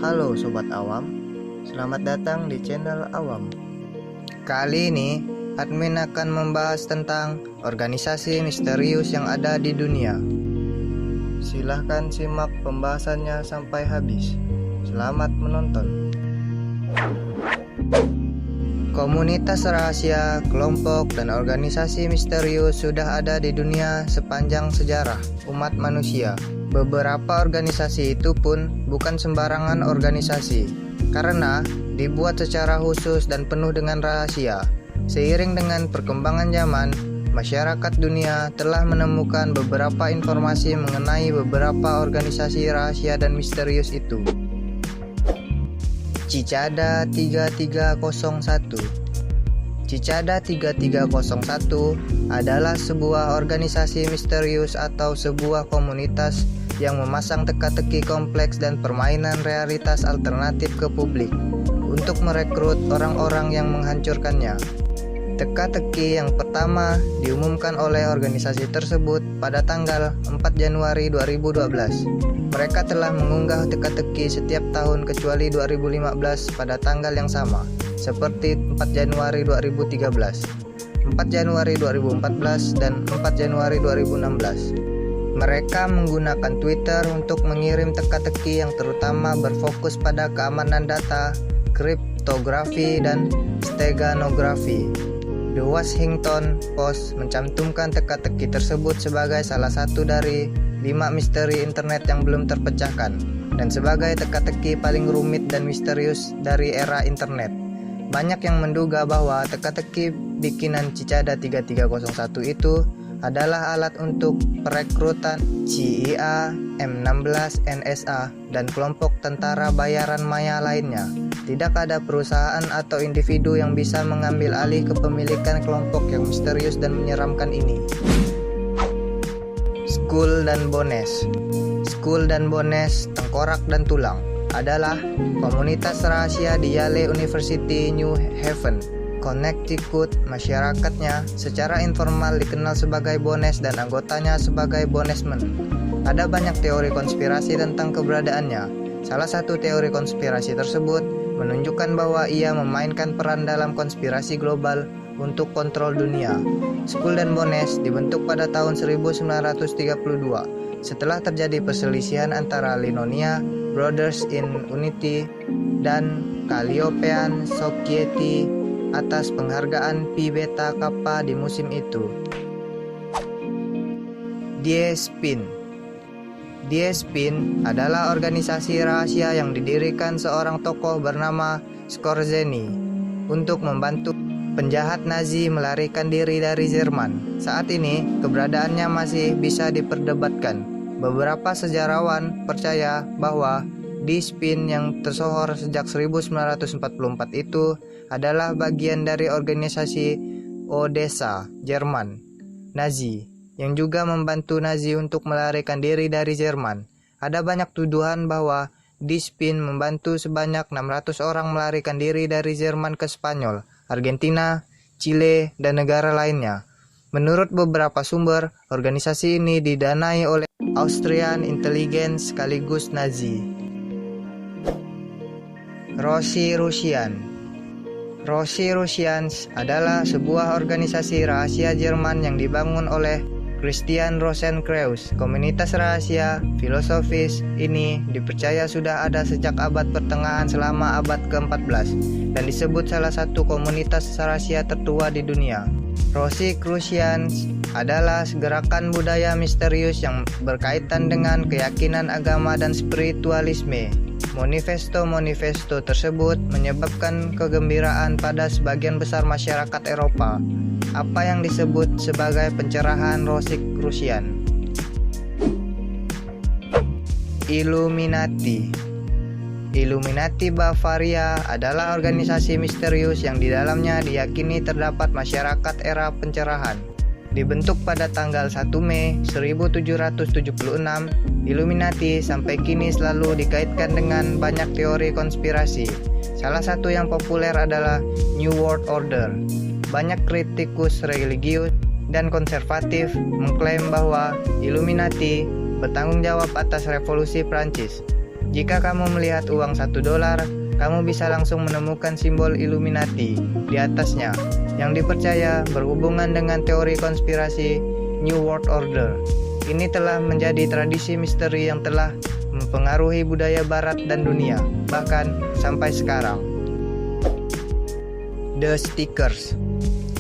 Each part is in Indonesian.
Halo Sobat Awam, selamat datang di channel Awam. Kali ini, admin akan membahas tentang organisasi misterius yang ada di dunia. Silahkan simak pembahasannya sampai habis. Selamat menonton. Komunitas rahasia, kelompok, dan organisasi misterius sudah ada di dunia sepanjang sejarah umat manusia. Beberapa organisasi itu pun bukan sembarangan organisasi, karena dibuat secara khusus dan penuh dengan rahasia. Seiring dengan perkembangan zaman, masyarakat dunia telah menemukan beberapa informasi mengenai beberapa organisasi rahasia dan misterius itu. Cicada 3301. Cicada 3301 adalah sebuah organisasi misterius atau sebuah komunitas yang memasang teka-teki kompleks dan permainan realitas alternatif ke publik untuk merekrut orang-orang yang menghancurkannya. Teka-teki yang pertama diumumkan oleh organisasi tersebut pada tanggal 4 Januari 2012. Mereka telah mengunggah teka-teki setiap tahun kecuali 2015 pada tanggal yang sama, seperti 4 Januari 2013, 4 Januari 2014, dan 4 Januari 2016. Mereka menggunakan Twitter untuk mengirim teka-teki yang terutama berfokus pada keamanan data, kriptografi, dan steganografi. The Washington Post mencantumkan teka-teki tersebut sebagai salah satu dari 5 misteri internet yang belum terpecahkan dan sebagai teka-teki paling rumit dan misterius dari era internet. Banyak yang menduga bahwa teka-teki bikinan Cicada 3301 itu adalah alat untuk perekrutan CIA, M16, NSA, dan kelompok tentara bayaran maya lainnya. Tidak ada perusahaan atau individu yang bisa mengambil alih kepemilikan kelompok yang misterius dan menyeramkan ini. Skull dan Bones. Skull dan Bones, tengkorak dan tulang, adalah komunitas rahasia di Yale University, New Haven, Connecticut. Masyarakatnya secara informal dikenal sebagai Bones dan anggotanya sebagai Bonesmen. Ada banyak teori konspirasi tentang keberadaannya. Salah satu teori konspirasi tersebut menunjukkan bahwa ia memainkan peran dalam konspirasi global untuk kontrol dunia. Skull dan Bones dibentuk pada tahun 1932 setelah terjadi perselisihan antara Linonia Brothers in Unity dan Calliopean Society atas penghargaan Pi Beta Kappa di musim itu. Die Spin. Die Spin adalah organisasi rahasia yang didirikan seorang tokoh bernama Skorzeny untuk membantu penjahat Nazi melarikan diri dari Jerman. Saat ini keberadaannya masih bisa diperdebatkan. Beberapa sejarawan percaya bahwa Die Spin yang tersohor sejak 1944 itu adalah bagian dari organisasi Odessa, Jerman, Nazi, yang juga membantu Nazi untuk melarikan diri dari Jerman. Ada banyak tuduhan bahwa Die Spin membantu sebanyak 600 orang melarikan diri dari Jerman ke Spanyol, Argentina, Chile, dan negara lainnya. Menurut beberapa sumber, organisasi ini didanai oleh Austrian Intelligence sekaligus Nazi. Rosy-Russian. Rosy-Russians adalah sebuah organisasi rahasia Jerman yang dibangun oleh Christian Rosenkreuz. Komunitas rahasia filosofis ini dipercaya sudah ada sejak abad pertengahan selama abad ke-14 dan disebut salah satu komunitas rahasia tertua di dunia. Rosy-Russians adalah gerakan budaya misterius yang berkaitan dengan keyakinan agama dan spiritualisme. Manifesto tersebut menyebabkan kegembiraan pada sebagian besar masyarakat Eropa, apa yang disebut sebagai pencerahan Rosy-Russian. Illuminati. Illuminati Bavaria adalah organisasi misterius yang di dalamnya diyakini terdapat masyarakat era pencerahan. Dibentuk pada tanggal 1 Mei 1776, Illuminati sampai kini selalu dikaitkan dengan banyak teori konspirasi. Salah satu yang populer adalah New World Order. Banyak kritikus religius dan konservatif mengklaim bahwa Illuminati bertanggung jawab atas revolusi Prancis. Jika kamu melihat uang $1, kamu bisa langsung menemukan simbol Illuminati di atasnya yang dipercaya berhubungan dengan teori konspirasi New World Order. Ini telah menjadi tradisi misteri yang telah mempengaruhi budaya barat dan dunia, bahkan sampai sekarang. The Stickers.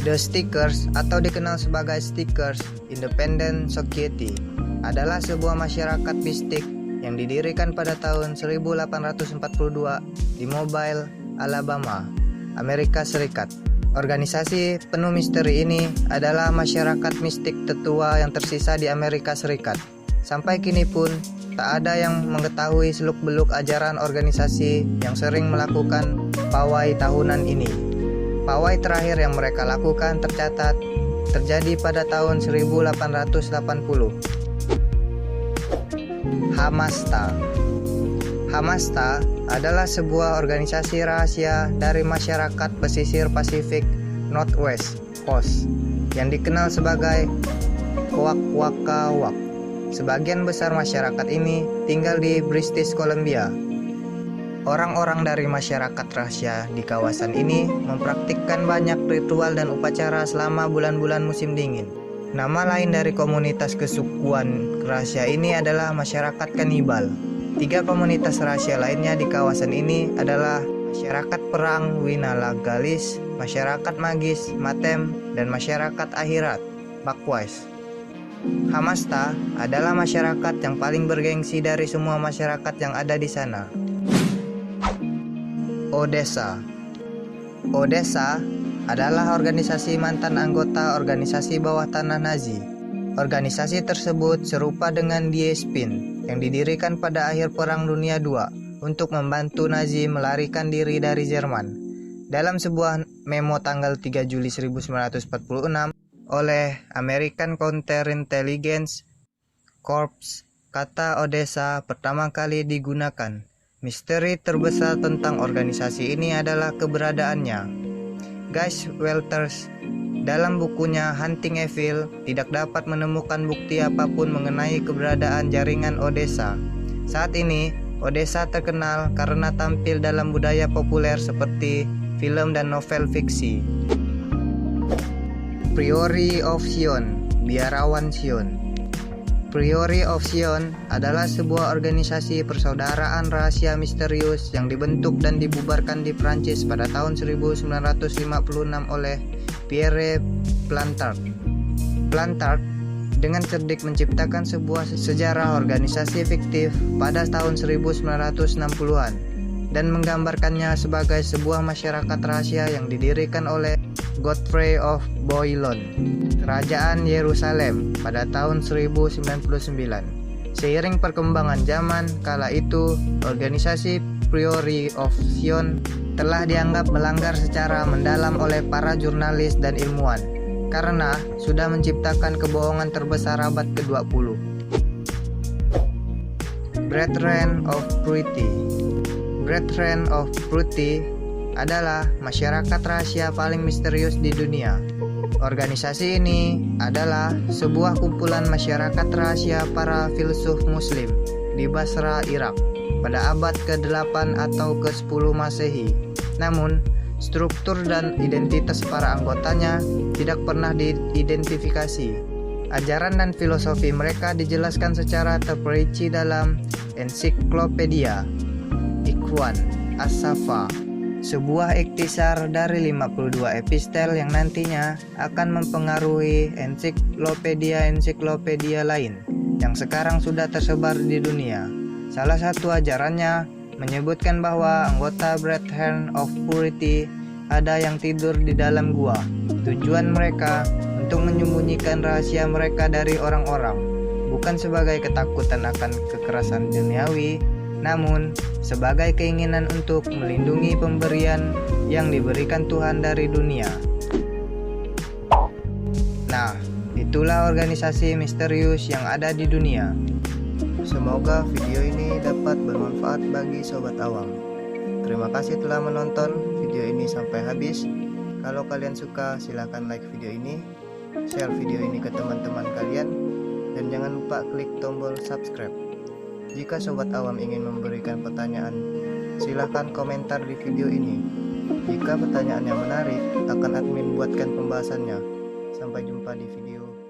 The Stickers atau dikenal sebagai Stickers Independent Society adalah sebuah masyarakat mistik yang didirikan pada tahun 1842 di Mobile, Alabama, Amerika Serikat. Organisasi penuh misteri ini adalah masyarakat mistik tertua yang tersisa di Amerika Serikat. Sampai kini pun tak ada yang mengetahui seluk-beluk ajaran organisasi yang sering melakukan pawai tahunan ini. Pawai terakhir yang mereka lakukan tercatat terjadi pada tahun 1880. Hamasta. Hamasta adalah sebuah organisasi rahasia dari masyarakat pesisir Pasifik Northwest Coast yang dikenal sebagai Kwakwaka'wakw. Sebagian besar masyarakat ini tinggal di British Columbia. Orang-orang dari masyarakat rahasia di kawasan ini mempraktikkan banyak ritual dan upacara selama bulan-bulan musim dingin. Nama lain dari komunitas kesukuan rahasia ini adalah masyarakat kanibal. 3 komunitas rahasia lainnya di kawasan ini adalah masyarakat perang Winalagalis, masyarakat magis Matem, dan masyarakat akhirat Bakwais. Hamasta adalah masyarakat yang paling bergengsi dari semua masyarakat yang ada di sana. Odessa. Odessa adalah organisasi mantan anggota organisasi bawah tanah Nazi. Organisasi tersebut serupa dengan Die Spin yang didirikan pada akhir Perang Dunia II untuk membantu Nazi melarikan diri dari Jerman. Dalam sebuah memo tanggal 3 Juli 1946 oleh American Counterintelligence Corps, kata Odessa pertama kali digunakan. Misteri terbesar tentang organisasi ini adalah keberadaannya. Guy Welters dalam bukunya Hunting Evil tidak dapat menemukan bukti apapun mengenai keberadaan jaringan Odessa. Saat ini, Odessa terkenal karena tampil dalam budaya populer seperti film dan novel fiksi. Priory of Sion, Biarawan Sion. Priory of Sion adalah sebuah organisasi persaudaraan rahasia misterius yang dibentuk dan dibubarkan di Prancis pada tahun 1956 oleh Pierre Plantard. Plantard dengan cerdik menciptakan sebuah sejarah organisasi fiktif pada tahun 1960-an dan menggambarkannya sebagai sebuah masyarakat rahasia yang didirikan oleh Godfrey of Bouillon, Kerajaan Yerusalem pada tahun 1099. Seiring perkembangan zaman kala itu, organisasi Priory of Sion telah dianggap melanggar secara mendalam oleh para jurnalis dan ilmuwan karena sudah menciptakan kebohongan terbesar abad ke-20. Brethren of Purity. Brethren of Purity adalah masyarakat rahasia paling misterius di dunia. Organisasi ini adalah sebuah kumpulan masyarakat rahasia para filsuf muslim di Basra, Irak pada abad ke-8 atau ke-10 Masehi. Namun, struktur dan identitas para anggotanya tidak pernah diidentifikasi. Ajaran dan filosofi mereka dijelaskan secara terperinci dalam ensiklopedia Ikhwan As-Safa, sebuah ikhtisar dari 52 epistel yang nantinya akan mempengaruhi ensiklopedia lain yang sekarang sudah tersebar di dunia. Salah satu ajarannya menyebutkan bahwa anggota Brethren of Purity ada yang tidur di dalam gua. Tujuan mereka untuk menyembunyikan rahasia mereka dari orang-orang, bukan sebagai ketakutan akan kekerasan duniawi, namun sebagai keinginan untuk melindungi pemberian yang diberikan Tuhan dari dunia. Nah, itulah organisasi misterius yang ada di dunia. Semoga video ini dapat bermanfaat bagi sobat awam. Terima kasih telah menonton video ini sampai habis. Kalau kalian suka, silahkan like video ini, share video ini ke teman-teman kalian, dan jangan lupa klik tombol subscribe. Jika sobat awam ingin memberikan pertanyaan, silahkan komentar di video ini. Jika pertanyaannya menarik, akan admin buatkan pembahasannya. Sampai jumpa di video